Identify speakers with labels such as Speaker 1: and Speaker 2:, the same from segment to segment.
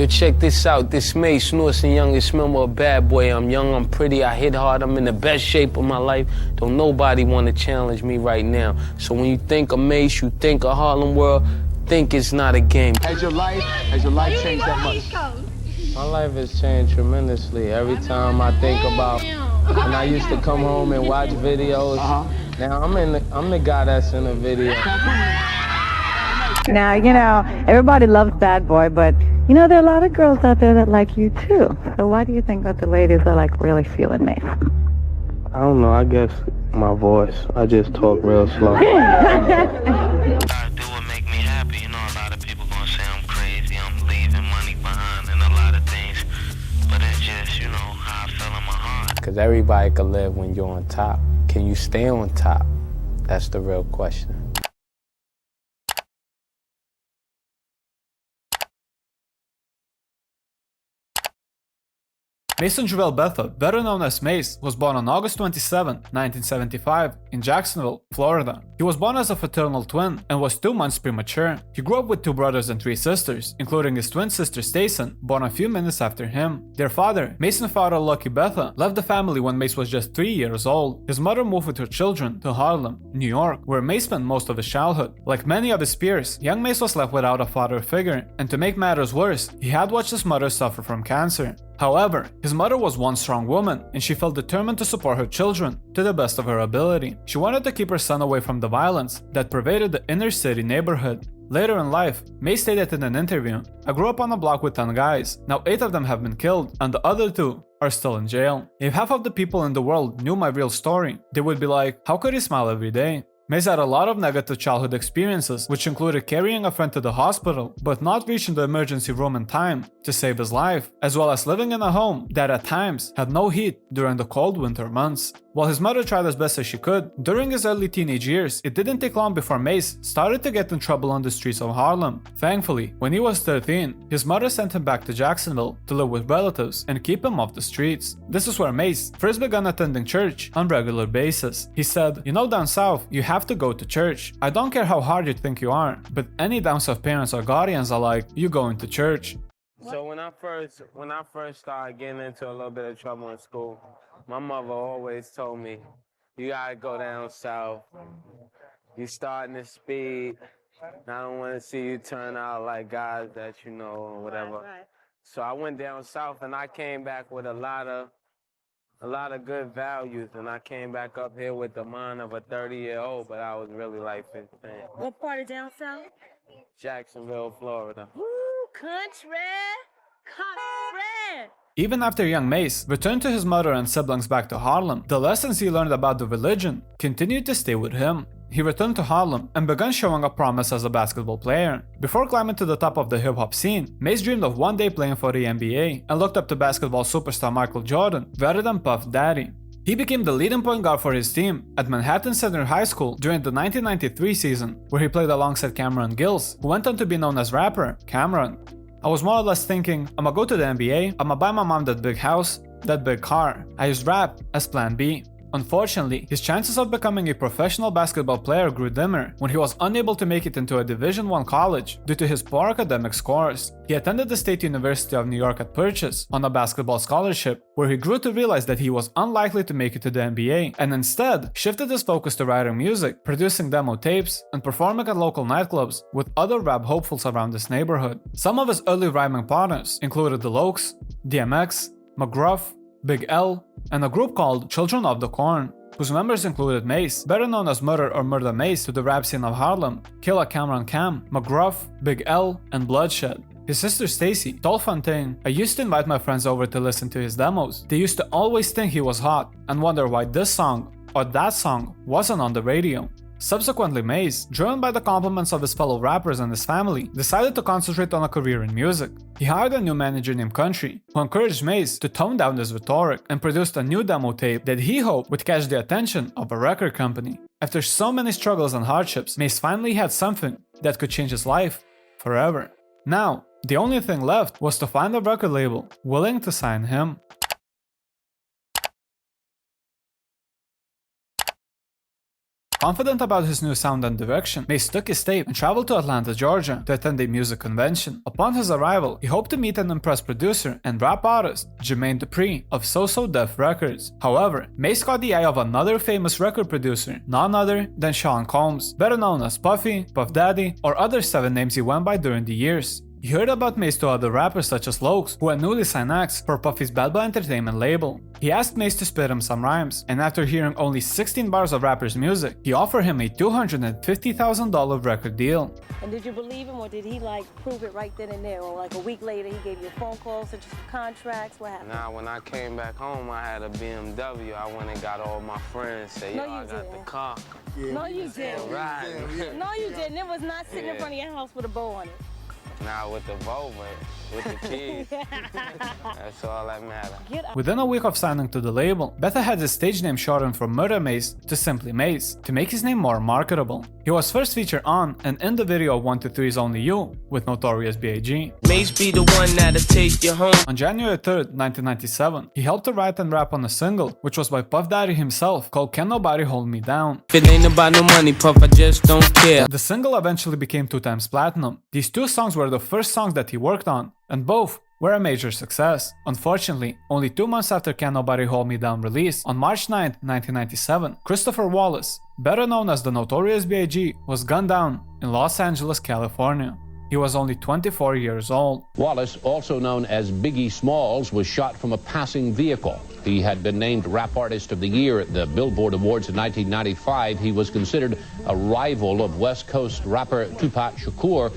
Speaker 1: Yo, check this out. This Mase, newest and youngest member of Bad Boy. I'm young, I'm pretty, I hit hard, I'm in the best shape of my life. Don't nobody want to challenge me right now. So when you think of Mase, you think of Harlem World, think it's not a game.
Speaker 2: Has your life changed that much?
Speaker 1: My life has changed tremendously. Every time I think about when I used to come home and watch videos, now I'm the guy that's in the video.
Speaker 3: Now, you know, everybody loves Bad Boy, but, you know, there are a lot of girls out there that like you, too. So why do you think that the ladies are, like, really feeling Mase?
Speaker 1: I don't know, I guess my voice. I just talk real slow.
Speaker 4: I do what make me happy. You know, a lot of people gonna say I'm crazy, I'm leaving money behind and a lot of things. But it's just, you know, how I feel in my heart.
Speaker 1: Because everybody can live when you're on top. Can you stay on top? That's the real question.
Speaker 5: Mase Durell Betha, better known as Mase, was born on August 27, 1975, in Jacksonville, Florida. He was born as a fraternal twin and was 2 months premature. He grew up with 2 brothers and 3 sisters, including his twin sister Stacey, born a few minutes after him. Their father, Mason father Lucky Betha, left the family when Mase was just 3 years old. His mother moved with her children to Harlem, New York, where Mase spent most of his childhood. Like many of his peers, young Mase was left without a father figure, and to make matters worse, he had watched his mother suffer from cancer. However, his mother was one strong woman, and she felt determined to support her children to the best of her ability. She wanted to keep her son away from the violence that pervaded the inner city neighborhood. Later in life, Mase stated in an interview, "I grew up on a block with 10 guys. Now 8 of them have been killed, and the other 2 are still in jail. If half of the people in the world knew my real story, they would be like, how could he smile every day?" Mase had a lot of negative childhood experiences, which included carrying a friend to the hospital, but not reaching the emergency room in time to save his life, as well as living in a home that at times had no heat during the cold winter months. While his mother tried as best as she could, during his early teenage years, it didn't take long before Mase started to get in trouble on the streets of Harlem. Thankfully, when he was 13, his mother sent him back to Jacksonville to live with relatives and keep him off the streets. This is where Mase first began attending church on a regular basis. He said, "You know, down south, you have to go to church. I don't care how hard you think you are, but any down south parents or guardians are like, you going to church."
Speaker 1: So when I first started getting into a little bit of trouble in school, my mother always told me, "You gotta go down south. You starting to speed. I don't want to see you turn out like guys that you know or whatever."
Speaker 6: Right.
Speaker 1: So I went down south and I came back with a lot of good values, and I came back up here with the mind of a 30-year-old, but I was really like 15.
Speaker 6: What part of down south?
Speaker 1: Jacksonville, Florida.
Speaker 6: Woo, country.
Speaker 5: Even after young Mase returned to his mother and siblings back to Harlem, the lessons he learned about the religion continued to stay with him. He returned to Harlem and began showing a promise as a basketball player. Before climbing to the top of the hip-hop scene, Mase dreamed of one day playing for the NBA and looked up to basketball superstar Michael Jordan rather than Puff Daddy. He became the leading point guard for his team at Manhattan Center High School during the 1993 season, where he played alongside Camron Gills, who went on to be known as rapper Camron. I was more or less thinking, I'ma go to the NBA, I'ma buy my mom that big house, that big car. I used rap as plan B. Unfortunately, his chances of becoming a professional basketball player grew dimmer when he was unable to make it into a Division I college due to his poor academic scores. He attended the State University of New York at Purchase on a basketball scholarship, where he grew to realize that he was unlikely to make it to the NBA, and instead shifted his focus to writing music, producing demo tapes, and performing at local nightclubs with other rap hopefuls around his neighborhood. Some of his early rhyming partners included the Lokes, DMX, McGruff, Big L, and a group called Children of the Corn, whose members included Mase, better known as Murder or Murder Mase to the rap scene of Harlem, Killa Camron Cam, McGruff, Big L, and Bloodshed. His sister Stacey told Fontaine, "I used to invite my friends over to listen to his demos. They used to always think he was hot and wonder why this song or that song wasn't on the radio." Subsequently, Mase, driven by the compliments of his fellow rappers and his family, decided to concentrate on a career in music. He hired a new manager named Country, who encouraged Mase to tone down his rhetoric and produced a new demo tape that he hoped would catch the attention of a record company. After so many struggles and hardships, Mase finally had something that could change his life forever. Now, the only thing left was to find a record label willing to sign him. Confident about his new sound and direction, Mase took his tape and traveled to Atlanta, Georgia to attend a music convention. Upon his arrival, he hoped to meet and impress producer and rap artist Jermaine Dupri of So So Def Records. However, Mase caught the eye of another famous record producer, none other than Sean Combs, better known as Puffy, Puff Daddy, or other 7 names he went by during the years. He heard about Mase to other rappers such as Lokes, who had newly signed acts for Puffy's Bad Boy Entertainment label. He asked Mase to spit him some rhymes, and after hearing only 16 bars of rapper's music, he offered him a $250,000 record deal.
Speaker 6: And did you believe him, or did he like prove it right then and there? Or like a week later, he gave you a phone call, sent you some contracts? What happened?
Speaker 1: Nah, when I came back home, I had a BMW. I went and got all my friends, say, yo, I got the car.
Speaker 6: No, you didn't.
Speaker 1: Right.
Speaker 6: No, you didn't. It was not sitting in front of your house with a bow on it.
Speaker 1: Now with the Volvo, with the keys, that's all that matters.
Speaker 5: Within a week of signing to the label, Betha had his stage name shortened from Murder Mase to simply Mase, to make his name more marketable. He was first featured on and in the video of 123's Only You with Notorious B.I.G.
Speaker 7: Mase be the one that'll take you home.
Speaker 5: On January 3rd, 1997, he helped to write and rap on a single, which was by Puff Daddy himself, called Can Nobody Hold Me Down.
Speaker 7: If it ain't about no money, Puff, I just don't care.
Speaker 5: The single eventually became 2 times platinum. These 2 songs were the first songs that he worked on, and both were a major success. Unfortunately, only 2 months after Can Nobody Hold Me Down released, on March 9, 1997, Christopher Wallace, better known as the Notorious B.I.G., was gunned down in Los Angeles, California. He was only 24 years old.
Speaker 8: Wallace, also known as Biggie Smalls, was shot from a passing vehicle. He had been named Rap Artist of the Year at the Billboard Awards in 1995. He was considered a rival of West Coast rapper Tupac Shakur,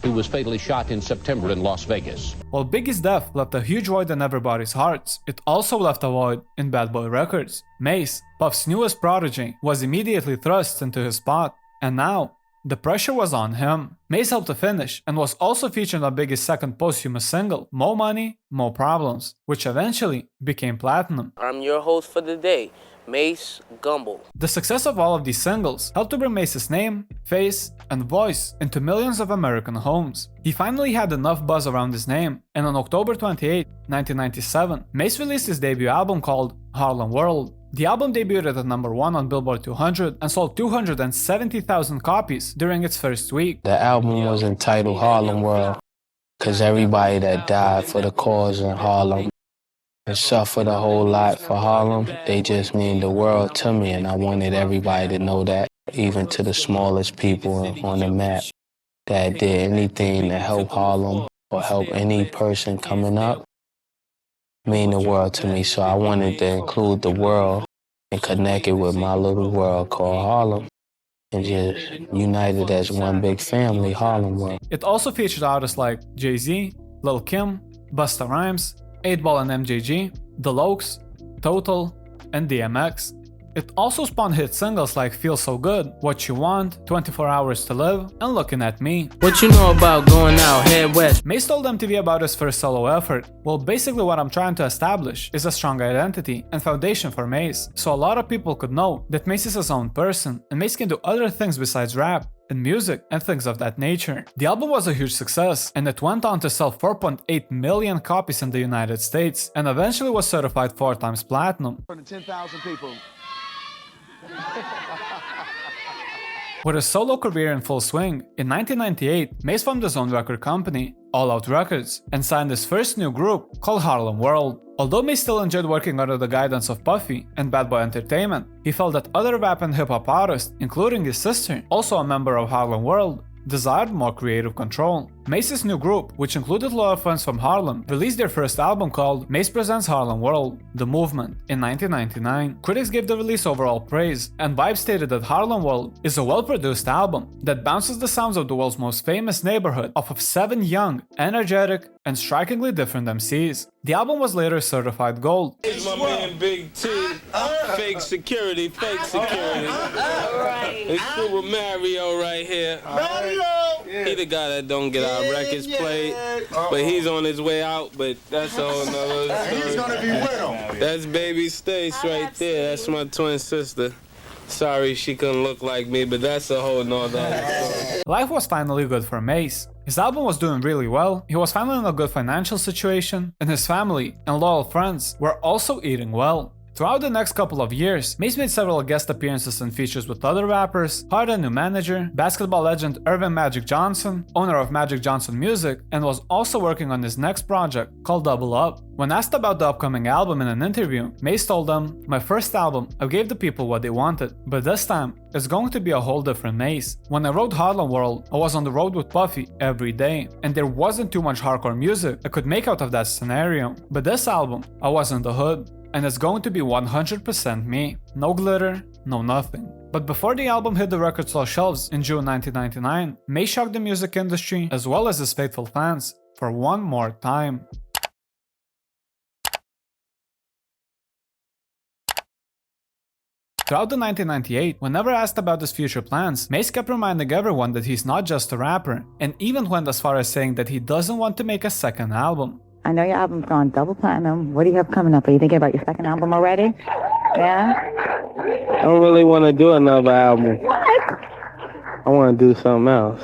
Speaker 8: who was fatally shot in September in Las Vegas.
Speaker 5: While Biggie's death left a huge void in everybody's hearts, it also left a void in Bad Boy Records. Mase, Puff's newest prodigy, was immediately thrust into his spot, and now the pressure was on him. Mase helped to finish and was also featured on Biggie's second posthumous single, Mo Money, Mo Problems, which eventually became platinum.
Speaker 7: I'm your host for the day, Mase Gumble.
Speaker 5: The success of all of these singles helped to bring Mase's name, face, and voice into millions of American homes. He finally had enough buzz around his name, and on October 28, 1997, Mase released his debut album called Harlem World. The album debuted at number 1 on Billboard 200 and sold 270,000 copies during its first week.
Speaker 9: The album was entitled Harlem World because everybody that died for the cause in Harlem and suffered a whole lot for Harlem, they just mean the world to me, and I wanted everybody to know that, even to the smallest people on the map that did anything to help Harlem or help any person coming up, mean the world to me. So I wanted to include the world and connect it with my little world called Harlem and just unite it as one big family, Harlem World.
Speaker 5: It also featured artists like Jay-Z, Lil Kim, Busta Rhymes, 8-Ball and MJG, The Lokes, Total, and DMX. It also spawned hit singles like Feel So Good, What You Want, 24 Hours to Live, and Looking at Me.
Speaker 7: What you know about going out, head west?
Speaker 5: Mase told MTV about his first solo effort. Well, basically what I'm trying to establish is a strong identity and foundation for Mase, so a lot of people could know that Mase is his own person, and Mase can do other things besides rap, and music, and things of that nature. The album was a huge success, and it went on to sell 4.8 million copies in the United States, and eventually was certified 4 times platinum.
Speaker 2: 10,000 people.
Speaker 5: With his solo career in full swing, in 1998, Mase formed his own record company, All Out Records, and signed his first new group called Harlem World. Although Mase still enjoyed working under the guidance of Puffy and Bad Boy Entertainment, he felt that other rap and hip-hop artists, including his sister, also a member of Harlem World, desired more creative control. Mase's new group, which included loyal friends from Harlem, released their first album called Mase Presents Harlem World, The Movement, in 1999. Critics gave the release overall praise, and Vibe stated that Harlem World is a well-produced album that bounces the sounds of the world's most famous neighborhood off of 7 young, energetic, and strikingly different MCs. The album was later certified gold.
Speaker 10: It's my man Big T, fake security. It's Super Mario right here. He the guy that don't get our records played, but he's on his way out, but that's a whole nother story.
Speaker 2: He's gonna be with him.
Speaker 10: That's Baby Stace right there, that's my twin sister. Sorry she couldn't look like me, but that's a whole nother story.
Speaker 5: Life was finally good for Mase. His album was doing really well, he was finally in a good financial situation, and his family and loyal friends were also eating well. Throughout the next couple of years, Mase made several guest appearances and features with other rappers, hired a new manager, basketball legend Earvin Magic Johnson, owner of Magic Johnson Music, and was also working on his next project called Double Up. When asked about the upcoming album in an interview, Mase told them, "My first album, I gave the people what they wanted, but this time, it's going to be a whole different Mase. When I wrote Harlem World, I was on the road with Puffy every day, and there wasn't too much hardcore music I could make out of that scenario. But this album, I was in the hood, and it's going to be 100% me. No glitter, no nothing." But before the album hit the record store shelves in June 1999, Mase shocked the music industry as well as his faithful fans for one more time. Throughout the 1998, whenever asked about his future plans, Mase kept reminding everyone that he's not just a rapper, and even went as far as saying that he doesn't want to make a second album.
Speaker 3: I know your album's gone double platinum. What do you have coming up? Are you thinking about your second album already? Yeah?
Speaker 1: I don't really want to do another album.
Speaker 3: What?
Speaker 1: I want to do something else.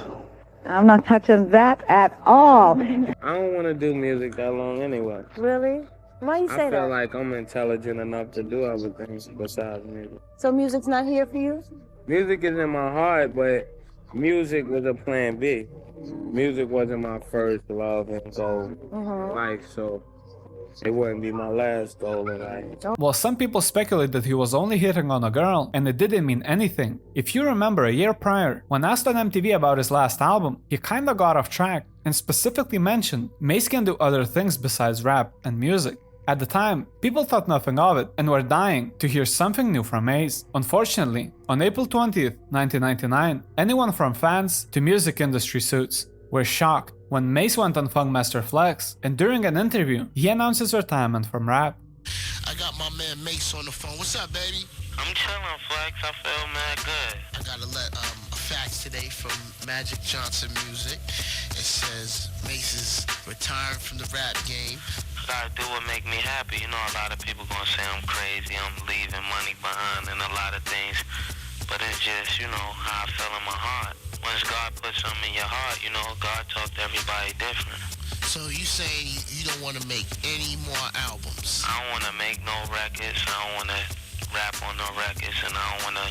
Speaker 3: I'm not touching that at all.
Speaker 1: I don't want to do music that long anyway.
Speaker 6: Really? Why you say
Speaker 1: I feel
Speaker 6: that?
Speaker 1: like I'm intelligent enough to do other things besides music.
Speaker 6: So music's not here for you?
Speaker 1: Music is in my heart, but music was a plan B. Music wasn't my first love and goal in life, so it wouldn't be my last goal in life.
Speaker 5: Well, some people speculate that he was only hitting on a girl and it didn't mean anything. If you remember, a year prior, when asked on MTV about his last album, he kinda got off track and specifically mentioned Mase can do other things besides rap and music. At the time, people thought nothing of it and were dying to hear something new from Mase. Unfortunately, on April 20th, 1999, anyone from fans to music industry suits were shocked when Mase went on Funkmaster Flex, and during an interview, he announced his retirement from rap.
Speaker 11: I got my man Mase on the phone. What's up, baby?
Speaker 4: I'm chilling, Flex. I feel mad good.
Speaker 11: I gotta let a fax today from Magic Johnson Music. It says Mase is retiring from the rap game.
Speaker 4: I do what make me happy. You know, a lot of people gonna say I'm crazy, I'm leaving money behind and a lot of things. But it's just, you know, how I feel in my heart. Once God puts something in your heart, you know, God talks to everybody different.
Speaker 11: So you saying you don't want to make any more albums?
Speaker 4: I don't want to make no records. I don't want to rap on no records, and I don't want to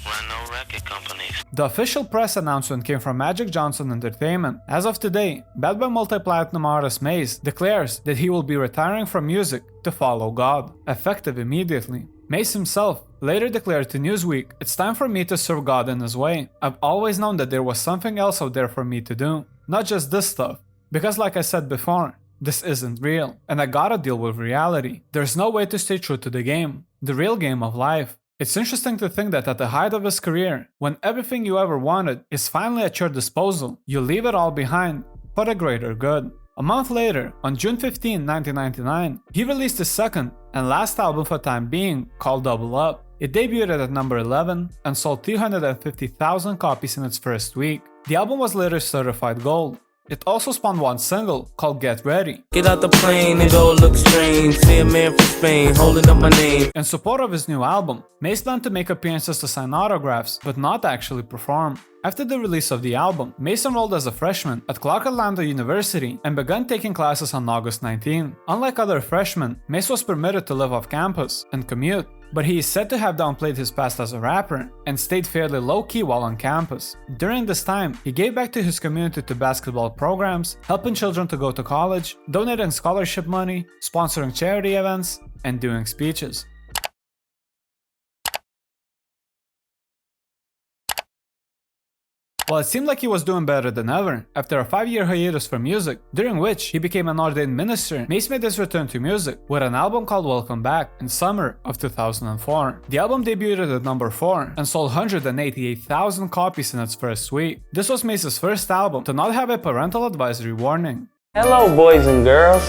Speaker 4: run no record companies.
Speaker 5: The official press announcement came from Magic Johnson Entertainment. As of today, Bad Boy multi-platinum artist Mase declares that he will be retiring from music to follow God, effective immediately. Mase himself later declared to Newsweek, "It's time for me to serve God in his way. I've always known that there was something else out there for me to do, not just this stuff. Because like I said before, this isn't real, and I gotta deal with reality. There's no way to stay true to the game, the real game of life." It's interesting to think that at the height of his career, when everything you ever wanted is finally at your disposal, you leave it all behind for the greater good. A month later, on June 15, 1999, he released his second and last album for time being, called Double Up. It debuted at number 11 and sold 350,000 copies in its first week. The album was later certified gold. It also spawned one single called Get Ready.
Speaker 7: Get out the plane, it all looks strange. See a man from Spain holding up my name.
Speaker 5: In support of his new album, Mase planned to make appearances to sign autographs, but not actually perform. After the release of the album, Mase enrolled as a freshman at Clark Atlanta University and began taking classes on August 19. Unlike other freshmen, Mase was permitted to live off campus and commute, but he is said to have downplayed his past as a rapper and stayed fairly low-key while on campus. During this time, he gave back to his community to basketball programs, helping children to go to college, donating scholarship money, sponsoring charity events, and doing speeches. Well, it seemed like he was doing better than ever. After a 5-year hiatus from music, during which he became an ordained minister, Mase made his return to music with an album called Welcome Back in summer of 2004. The album debuted at number 4 and sold 188,000 copies in its first week. This was Mase's first album to not have a parental advisory warning.
Speaker 10: Hello, boys and girls.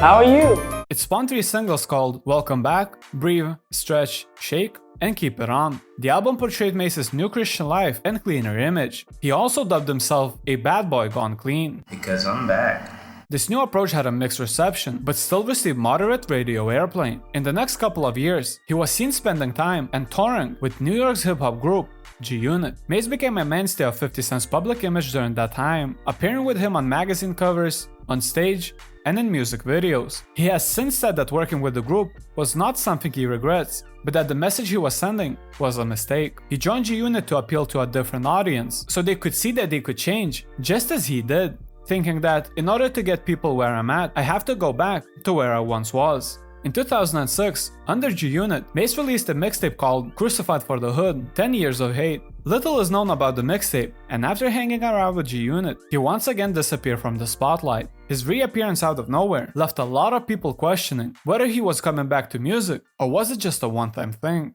Speaker 10: How are you?
Speaker 5: It spawned 3 singles called Welcome Back, Breathe, Stretch, Shake, and Keep It On. The album portrayed Mase's new Christian life and cleaner image. He also dubbed himself a bad boy gone clean.
Speaker 12: Because I'm back.
Speaker 5: This new approach had a mixed reception, but still received moderate radio airplay. In the next couple of years, he was seen spending time and touring with New York's hip-hop group, G-Unit. Mase became a mainstay of 50 Cent's public image during that time, appearing with him on magazine covers, on stage, and in music videos. He has since said that working with the group was not something he regrets, but that the message he was sending was a mistake. He joined G-Unit to appeal to a different audience, so they could see that they could change, just as he did, thinking that in order to get people where I'm at, I have to go back to where I once was. In 2006, under G-Unit, Mase released a mixtape called Crucified for the Hood, 10 Years of Hate. Little is known about the mixtape, and after hanging around with G-Unit, he once again disappeared from the spotlight. His reappearance out of nowhere left a lot of people questioning whether he was coming back to music, or was it just a one-time thing.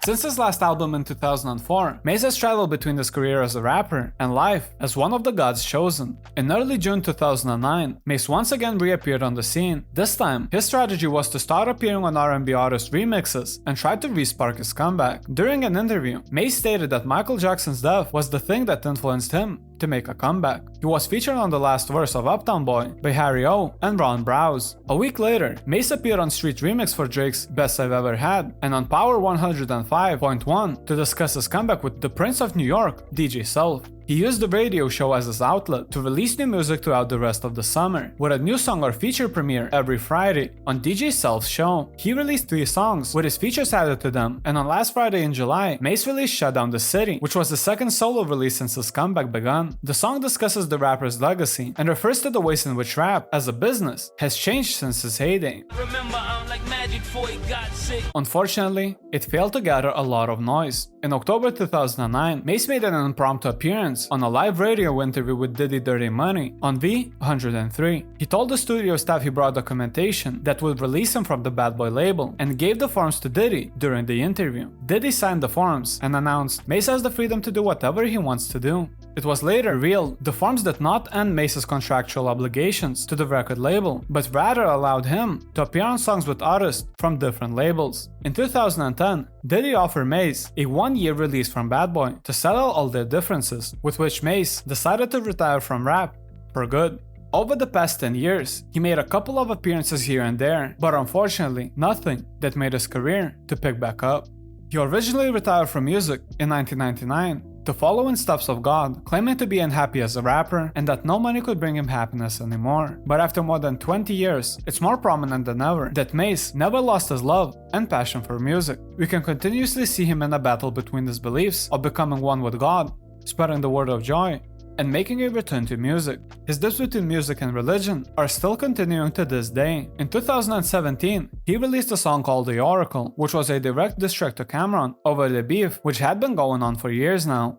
Speaker 5: Since his last album in 2004, Mase has traveled between his career as a rapper and life as one of the gods chosen. In early June 2009, Mase once again reappeared on the scene. This time, his strategy was to start appearing on R&B artist remixes and try to re-spark his comeback. During an interview, Mase stated that Michael Jackson's death was the thing that influenced him to make a comeback. He was featured on the last verse of Uptown Boy by Harry O and Ron Browse. A week later, Mase appeared on Street Remix for Drake's Best I've Ever Had and on Power 105.1 to discuss his comeback with the Prince of New York, DJ Self. He used the radio show as his outlet to release new music throughout the rest of the summer, with a new song or feature premiere every Friday. On DJ Self's show, he released 3 songs with his features added to them, and on last Friday in July, Mase released Shut Down the City, which was the second solo release since his comeback began. The song discusses the rapper's legacy and refers to the ways in which rap, as a business, has changed since his heyday.
Speaker 7: Remember, I'm like magic before he got sick.
Speaker 5: Unfortunately, it failed to gather a lot of noise. In October 2009, Mase made an impromptu appearance on a live radio interview with Diddy Dirty Money on V103. He told the studio staff he brought documentation that would release him from the Bad Boy label and gave the forms to Diddy during the interview. Diddy signed the forms and announced Mase has the freedom to do whatever he wants to do. It was later revealed the forms did not end Mase's contractual obligations to the record label, but rather allowed him to appear on songs with artists from different labels. In 2010, Diddy offered Mase a 1-year release from Bad Boy to settle all their differences, with which Mase decided to retire from rap for good. Over the past 10 years, he made a couple of appearances here and there, but unfortunately nothing that made his career to pick back up. He originally retired from music in 1999 to follow in steps of God, claiming to be unhappy as a rapper and that no money could bring him happiness anymore. But after more than 20 years, it's more prominent than ever that Mase never lost his love and passion for music. We can continuously see him in a battle between his beliefs of becoming one with God, spreading the word of joy, and making a return to music. His dips between music and religion are still continuing to this day. In 2017, he released a song called The Oracle, which was a direct diss track to Camron over the beef, which had been going on for years now.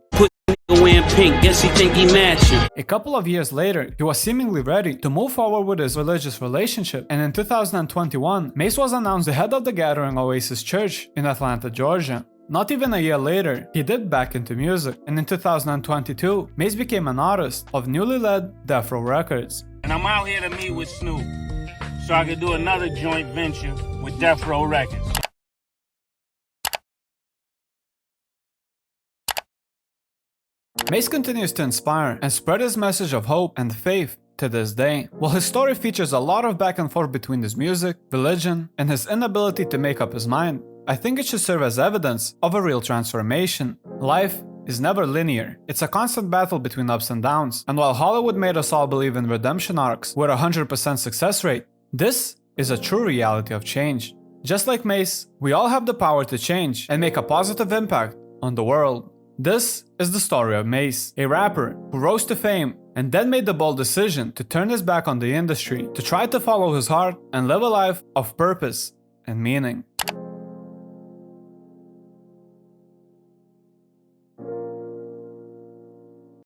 Speaker 7: Wearing pink, guess he think he matching.
Speaker 5: A couple of years later, he was seemingly ready to move forward with his religious relationship, and in 2021, Mase was announced the head of the Gathering Oasis Church in Atlanta, Georgia. Not even a year later, he dipped back into music, and in 2022, Mase became an artist of newly led Death Row Records.
Speaker 12: And I'm out here to meet with Snoop, so I could do another joint venture with Death Row Records.
Speaker 5: Mase continues to inspire and spread his message of hope and faith to this day. While his story features a lot of back and forth between his music, religion, and his inability to make up his mind, I think it should serve as evidence of a real transformation. Life is never linear. It's a constant battle between ups and downs, and while Hollywood made us all believe in redemption arcs with a 100% success rate, this is a true reality of change. Just like Mase, we all have the power to change and make a positive impact on the world. This is the story of Mase, a rapper who rose to fame and then made the bold decision to turn his back on the industry to try to follow his heart and live a life of purpose and meaning.